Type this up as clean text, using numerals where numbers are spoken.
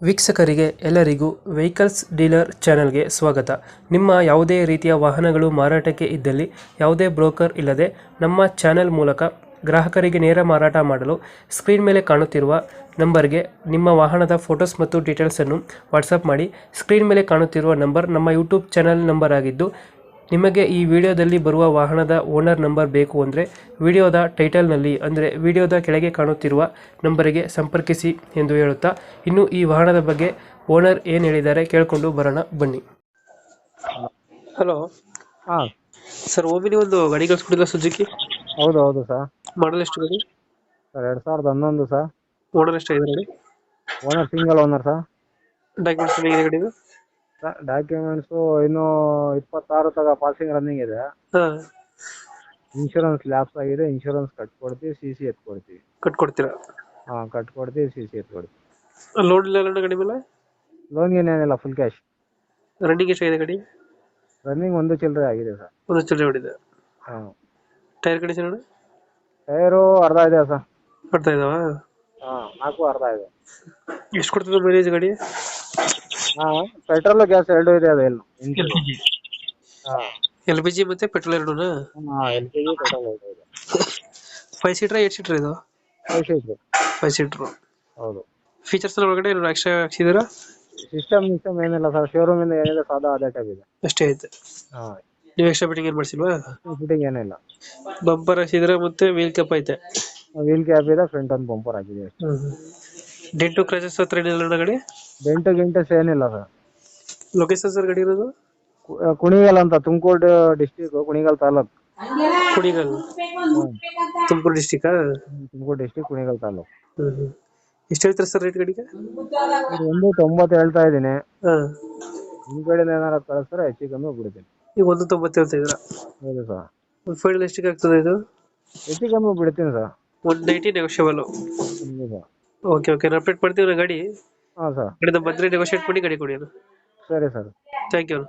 ವೀಕ್ಷಕರಿಗೆ ಎಲ್ಲರಿಗೂ vehicles dealer ಚಾನೆಲ್ಗೆ ಸ್ವಾಗತ. ನಿಮ್ಮ ಯಾವುದೇ ರೀತಿಯ ವಾಹನಗಳು ಮಾರಾಟಕ್ಕೆ ಇದ್ದಲ್ಲಿ ಯಾವುದೇ ಬ್ರೋಕರ್ ಇಲ್ಲದೆ ನಮ್ಮ ಚಾನೆಲ್ ಮೂಲಕ ಗ್ರಾಹಕರಿಗೆ ನೇರ ಮಾರಾಟ ಮಾಡಲು ಸ್ಕ್ರೀನ್ ಮೇಲೆ ಕಾಣುತ್ತಿರುವ ನಂಬರ್ಗೆ ನಿಮ್ಮ ವಾಹನದ ಫೋಟೋಸ್ ಮತ್ತು ಡೀಟೇಲ್ಸನ್ನು ವಾಟ್ಸಪ್ ಮಾಡಿ. ಸ್ಕ್ರೀನ್ ಮೇಲೆ ಕಾಣುತ್ತಿರುವ ನಂಬರ್ ನಮ್ಮ ಯೂಟ್ಯೂಬ್ ಚಾನೆಲ್ ನಂಬರ್ ಆಗಿದ್ದು, ನಿಮಗೆ ಈ ವಿಡಿಯೋದಲ್ಲಿ ಬರುವ ವಾಹನದ ಓನರ್ ನಂಬರ್ ಬೇಕು ಅಂದರೆ ವಿಡಿಯೋದ ಟೈಟಲ್ನಲ್ಲಿ ಅಂದರೆ ವಿಡಿಯೋದ ಕೆಳಗೆ ಕಾಣುತ್ತಿರುವ ನಂಬರಿಗೆ ಸಂಪರ್ಕಿಸಿ ಎಂದು ಹೇಳುತ್ತಾ, ಇನ್ನು ಈ ವಾಹನದ ಬಗ್ಗೆ ಓನರ್ ಏನು ಹೇಳಿದ್ದಾರೆ ಕೇಳಿಕೊಂಡು ಬರೋಣ ಬನ್ನಿ. ಹಲೋ ಹಾಂ ಸರ್, ಓಮಿನಿ ಒಂದು ಗಾಡಿ ಕಳಿಸ್ಕೊಡಿಲ್ಲ ಸುಜುಕಿ, ಹೌದು ಹೌದು ಸರ್. ಮಾಡಲ್ ಎಷ್ಟು ಗಾಡಿ? Sir 2011 sir. ಓನರ್ ಎಷ್ಟಾಗಿದೆ ಗಾಡಿ? Owner single owner sir. Documents ಹೇಗಿದೆ ಗಾಡಿದು? ಸರ್ ಡಾಕ್ಯುಮೆಂಟ್ಸು ಇನ್ನೂ 26 ತಗ ಪಾಸಿಂಗ್ ರನ್ನಿಂಗ್ ಇದೆ. ಹಾಂ, ಇನ್ಶೂರೆನ್ಸ್ ಲ್ಯಾಪ್ಸ್ ಆಗಿದೆ. ಇನ್ಶೂರೆನ್ಸ್ ಕಟ್ಕೊಡ್ತೀವಿ, ಸಿ ಸಿ ಎತ್ಕೊಡ್ತೀವಿ. ಕಟ್ಕೊಡ್ತೀರಾ? ಹಾಂ ಕಟ್ಕೊಡ್ತೀವಿ, ಸಿ ಸಿ ಎತ್ಕೊಡ್ತೀವಿ. ಲೋನ್ ಇಲ್ಲ ಅಲ್ಲ ಗಾಡಿ ಮೇಲೆ? ಲೋನ್ ಏನೇನಿಲ್ಲ, ಫುಲ್ ಕ್ಯಾಶ್. ರನ್ನಿಂಗ್ ಎಷ್ಟಾಗಿದೆ ಗಾಡಿ? ರನ್ನಿಂಗ್ 1 ಚಿಲ್ಲರೆ ಆಗಿದೆ ಸರ್. ಒಂದು ಚಿಲ್ಲರೆ ಹೊಡಿದೆ. ಹಾಂ. ಟೈರ್ ಕಂಡೀಷನ್ ಟೈರು ಅರ್ಧ ಇದೆ ಸರ್. ಬರ್ತಾ ಇದಾವ? ಹಾಂ 4 ಅರ್ಧ ಇದೆ. ಎಷ್ಟು ಕೊಡ್ತದೆ ಮೈಲೇಜ್ ಗಾಡಿ? ಹಾಂ ಪೆಟ್ರೋಲು ಗ್ಯಾಸ್ ಎರಡೂ ಇದೆ. ಅದು ಎಲ್ಲ LPG. ಹಾಂ LPG ಮತ್ತೆ ಪೆಟ್ರೋಲ್ ಎರಡೂನಾ? ಹಾಂ LPG ಪೆಟ್ರೋಲ್ ಎರಡೂ ಇದೆ. 5 ಸೀಟರ್ 8 ಸೀಟರ್ ಇದು? 5 ಸೀಟ್ರು. 5 ಸೀಟರ್. ಹೌದು. ಫೀಚರ್ಸ್ ಎಲ್ಲ ಒಳಗಡೆ ಏನಾದ್ರು ಎಕ್ಸ್ಟ್ರಾ ಹಾಕ್ಸಿದ್ದೀರಾ? ಸಿಸ್ಟಮ್ ಏನಿಲ್ಲ ಸರ್. ಶೋರೂಮಿಂದ ಏನಿದೆ ಸಾದಾ ಅದೇ ಟೈಪ್ ಇದೆ. ಅಷ್ಟೇ ಐತೆ. ಹಾಂ ನೀವು ಎಕ್ಸ್ಟ್ರಾ ಫಿಟ್ಟಿಂಗ್ ಏನು ಮಾಡಿಸಿಲ್ವಾ? ಫಿಟ್ಟಿಂಗ್ ಏನಿಲ್ಲ. ಬಂಪರ್ ಹಾಕ್ಸಿದ್ರೆ ಮತ್ತೆ ವೀಲ್ ಕಪ್ ಐತೆ. ವೀಲ್ ಕ್ಯಾಪ್ ಇದೆ, ಫ್ರಂಟ್ ಒಂದು ಬಂಪರ್ ಆಗಿದೆ ಅಷ್ಟೇ. ಡೆಂಟು ಕ್ರಾಚಸ್ ಹತ್ರ ಏನಿಲ್ಲ ಗಾಡಿ? ಡೆಂಟು ಗಿಂಟಸ್ ಏನಿಲ್ಲ ಸರ್. ಲೊಕೇಶನ್ ಸರ್ ಗಾಡಿ ಇರೋದು? ಕುಣಿಗಲ್ ಅಂತ, Tumakuru district, Kunigal taluk. Kunigal, Tumakuru district? Tumakuru district, Kunigal taluk. ಎಷ್ಟು ಹೇಳ್ತಾರೆ ಸರ್ ರೇಟ್ ಗಾಡಿಗೆ? 1.90 ಹೇಳ್ತಾ ಇದ್ದೀನಿ. ಹಾಂ, ನಿಮ್ಮ ಕಡೆಯಿಂದ ಏನಾರು ಕಳಿಸ್ತಾರೆ ಹೆಚ್ಚು ಕಮ್ಮಿ ಬಿಡ್ತೀನಿ. ಈಗ 1.90 ಹೇಳ್ತಾ ಇದ್ದೀರಾ? ಹೌದು ಸರ್. ಒಂದು ಫೈನಲ್ ಎಷ್ಟಿಗೆ ಆಗ್ತದೆ ಇದು? ಹೆಚ್ಚು ಕಮ್ಮಿ ಬಿಡ್ತೀನಿ ಸರ್. 190 ನೆಗೋಷಿಯಬಲ್. ಹೌದು ಸರ್. ಓಕೆ ಓಕೆ, ನಾನು ಅಪ್ಡೇಟ್ ಮಾಡ್ತೀವಿ ನಾ ಗಾಡಿ. ಹಾಂ ಸರ್. ಕಡೆಯಿಂದ ಬಂದರೆ ನೆಗೋಷಿಯೇಟ್ ಮಾಡಿ ಗಾಡಿ ಕೊಡಿ. ಸರಿ ಸರ್. Thank you.